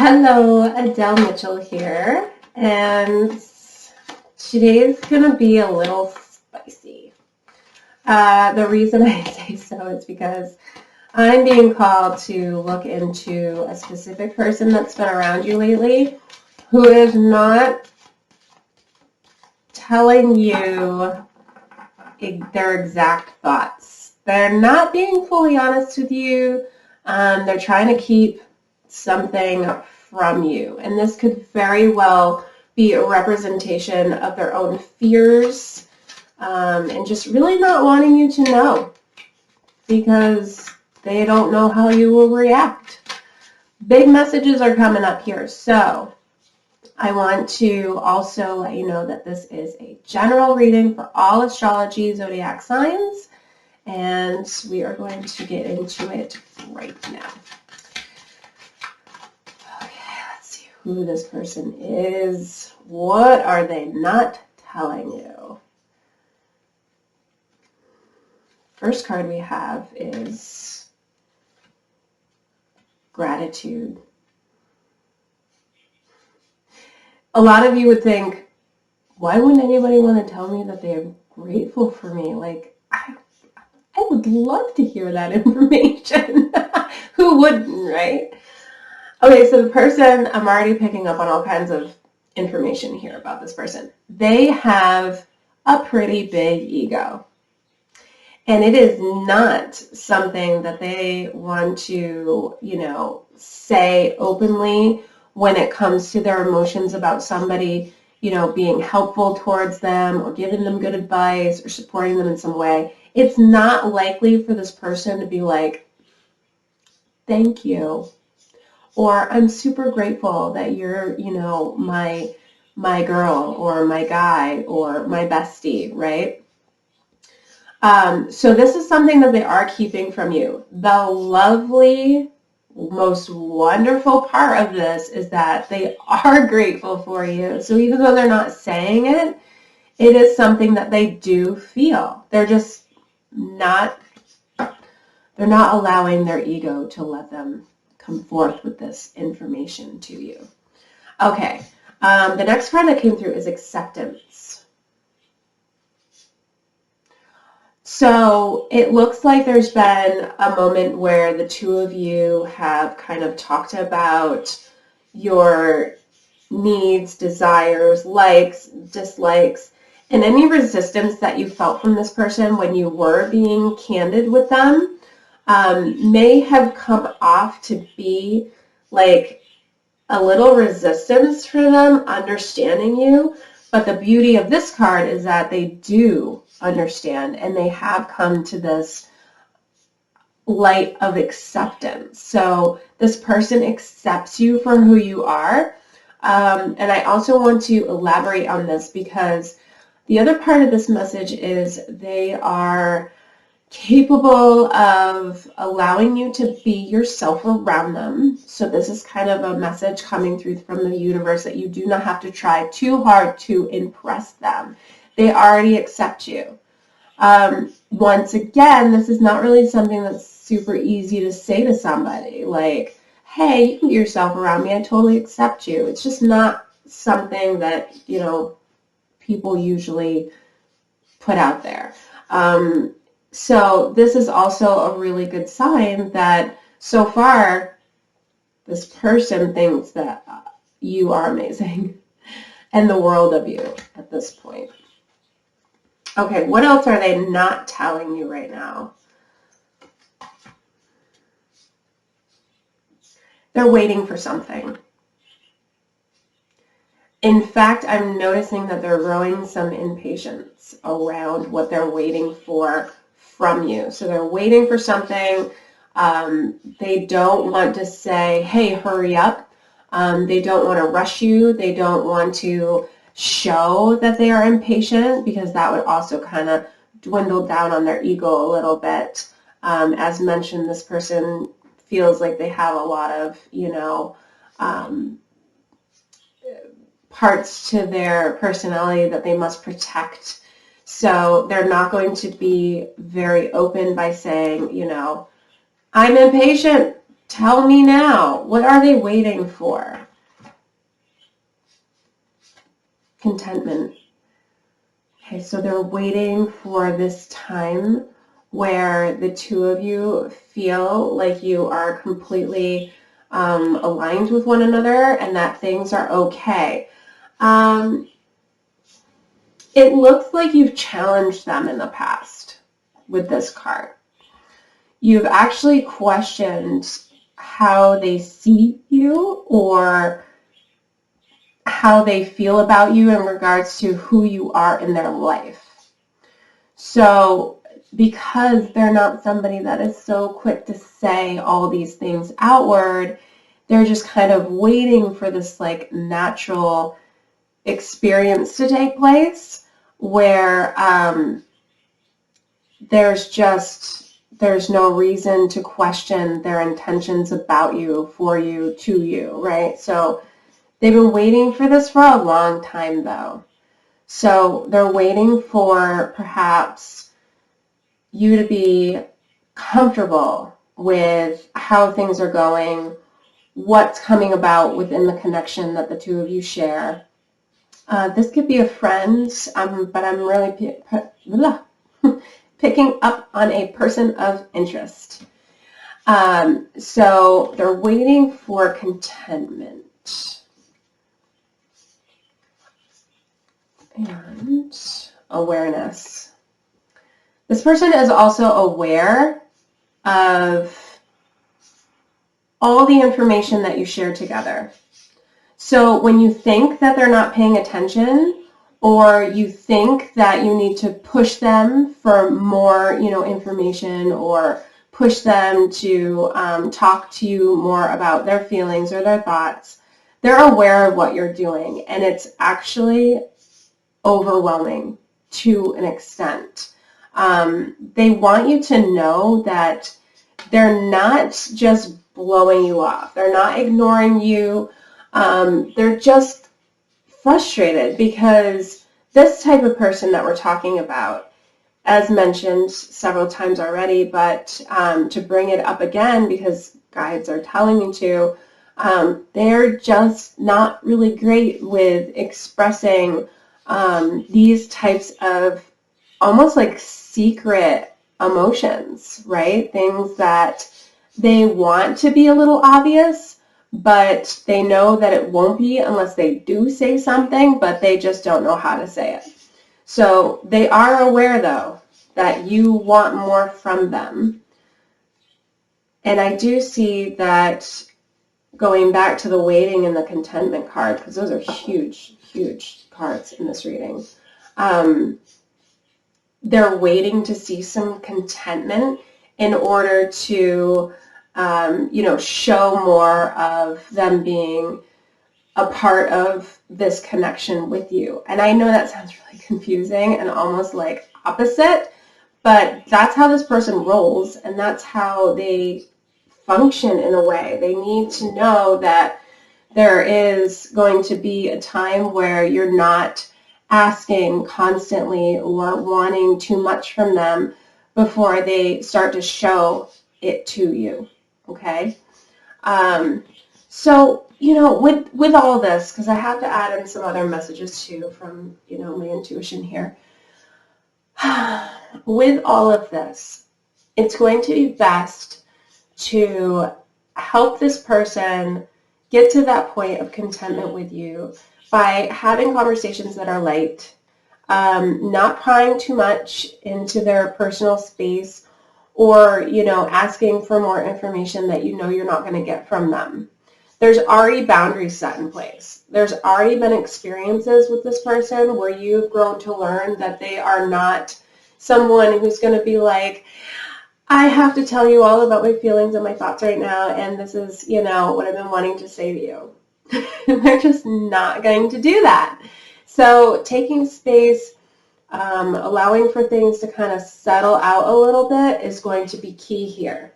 Hello, Adele Mitchell here, and today's gonna be a little spicy. The reason I say so is because I'm being called to look into a specific person that's been around you lately who is not telling you their exact thoughts. They're not being fully honest with you. They're trying to keep something from you. And this could very well be a representation of their own fears and just really not wanting you to know because they don't know how you will react. Big messages are coming up here. So I want to also let you know that this is a general reading for all astrology zodiac signs, and we are going to get into it right now. Okay, let's see who this person is. What are they not telling you? First card we have is gratitude. A lot of you would think, why wouldn't anybody want to tell me that they're grateful for me? Like, I would love to hear that information. Who wouldn't, right? Okay, so the person, I'm already picking up on all kinds of information here about this person. They have a pretty big ego. And it is not something that they want to, say openly when it comes to their emotions about somebody, being helpful towards them or giving them good advice or supporting them in some way. It's not likely for this person to be like, thank you, or I'm super grateful that you're, my girl or my guy or my bestie, right? So this is something that they are keeping from you. The lovely, most wonderful part of this is that they are grateful for you. So even though they're not saying it, it is something that they do feel. They're just not allowing their ego to let them come forth with this information to you. Okay, the next card that came through is acceptance. So it looks like there's been a moment where the two of you have kind of talked about your needs, desires, likes, dislikes, and any resistance that you felt from this person when you were being candid with them may have come off to be like a little resistance for them understanding you. But the beauty of this card is that they do understand and they have come to this light of acceptance. So this person accepts you for who you are. And I also want to elaborate on this because the other part of this message is they are capable of allowing you to be yourself around them. So this is kind of a message coming through from the universe that you do not have to try too hard to impress them. They already accept you. Once again, this is not really something that's super easy to say to somebody. Like, hey, you can be yourself around me. I totally accept you. It's just not something that, people usually put out there. So this is also a really good sign that so far this person thinks that you are amazing and the world of you at this point. Okay, what else are they not telling you right now? They're waiting for something. In fact, I'm noticing that they're growing some impatience around what they're waiting for from you. So they're waiting for something. They don't want to say, hey, hurry up. They don't want to rush you. They don't want to show that they are impatient because that would also kind of dwindle down on their ego a little bit. As mentioned, this person feels like they have a lot of, parts to their personality that they must protect. So they're not going to be very open by saying, I'm impatient. Tell me now. What are they waiting for? Contentment. Okay, so they're waiting for this time where the two of you feel like you are completely aligned with one another and that things are okay. It looks like you've challenged them in the past with this card. You've actually questioned how they see you or how they feel about you in regards to who you are in their life. So because they're not somebody that is so quick to say all these things outward, they're just kind of waiting for this like natural experience to take place where there's no reason to question their intentions about you, for you, to you, right? So they've been waiting for this for a long time, though. So they're waiting for perhaps you to be comfortable with how things are going, what's coming about within the connection that the two of you share. This could be a friend, but I'm really picking up on a person of interest. So they're waiting for contentment. And awareness. This person is also aware of all the information that you share together. So when you think that they're not paying attention, or you think that you need to push them for more, information, or push them to talk to you more about their feelings or their thoughts, they're aware of what you're doing, and it's actually overwhelming to an extent. They want you to know that they're not just blowing you off. They're not ignoring you. They're just frustrated because this type of person that we're talking about, as mentioned several times already, but to bring it up again because guides are telling me to, they're just not really great with expressing these types of almost like secret emotions, right? Things that they want to be a little obvious, but they know that it won't be unless they do say something, but they just don't know how to say it. So they are aware, though, that you want more from them. And I do see that going back to the waiting and the contentment card, because those are huge, huge cards in this reading. They're waiting to see some contentment in order to show more of them being a part of this connection with you. And I know that sounds really confusing and almost like opposite, but that's how this person rolls, and that's how they function in a way. They need to know that there is going to be a time where you're not asking constantly or wanting too much from them before they start to show it to you. Okay? So, with all this, because I have to add in some other messages too from, my intuition here. With all of this, it's going to be best to help this person get to that point of contentment with you by having conversations that are light, not prying too much into their personal space, or, asking for more information that you're not going to get from them. There's already boundaries set in place. There's already been experiences with this person where you've grown to learn that they are not someone who's going to be like, I have to tell you all about my feelings and my thoughts right now, and this is, what I've been wanting to say to you. They're just not going to do that. So taking space, allowing for things to kind of settle out a little bit is going to be key here.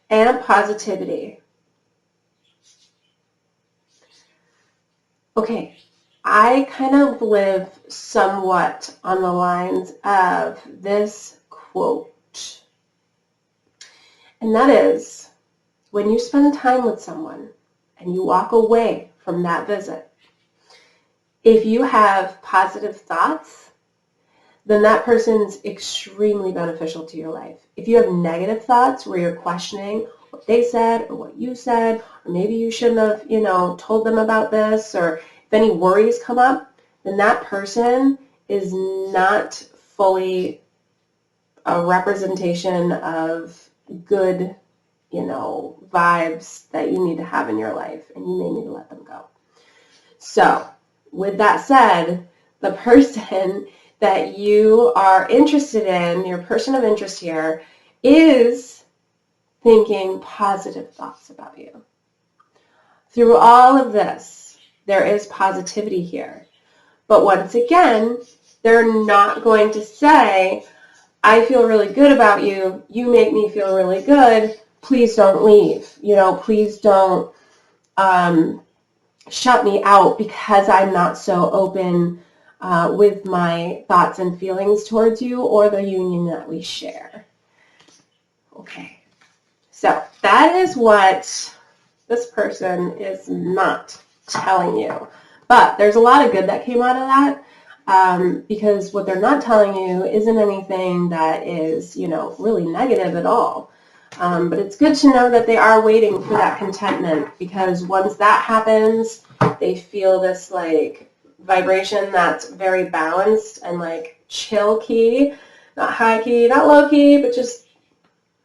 And positivity. Okay, I kind of live somewhat on the lines of this quote. And that is when you spend time with someone and you walk away from that visit, if you have positive thoughts, then that person's extremely beneficial to your life. If you have negative thoughts where you're questioning what they said or what you said, or maybe you shouldn't have, told them about this, or if any worries come up, then that person is not fully a representation of good, vibes that you need to have in your life, and you may need to let them go. So, with that said, the person that you are interested in, your person of interest here, is thinking positive thoughts about you. Through all of this, there is positivity here. But once again, they're not going to say, I feel really good about you, you make me feel really good, please don't leave. Please don't shut me out because I'm not so open with my thoughts and feelings towards you or the union that we share. Okay, so that is what this person is not telling you. But there's a lot of good that came out of that because what they're not telling you isn't anything that is, really negative at all. But it's good to know that they are waiting for that contentment, because once that happens, they feel this vibration that's very balanced and chill key, not high key, not low key, but just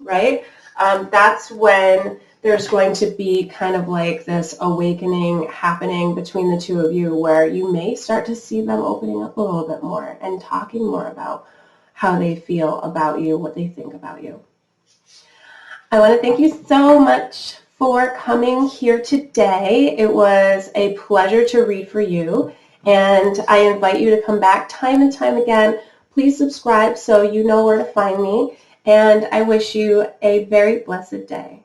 right. That's when there's going to be kind of this awakening happening between the two of you, where you may start to see them opening up a little bit more and talking more about how they feel about you, what they think about you. I want to thank you so much for coming here today. It was a pleasure to read for you, and I invite you to come back time and time again. Please subscribe so you know where to find me, and I wish you a very blessed day.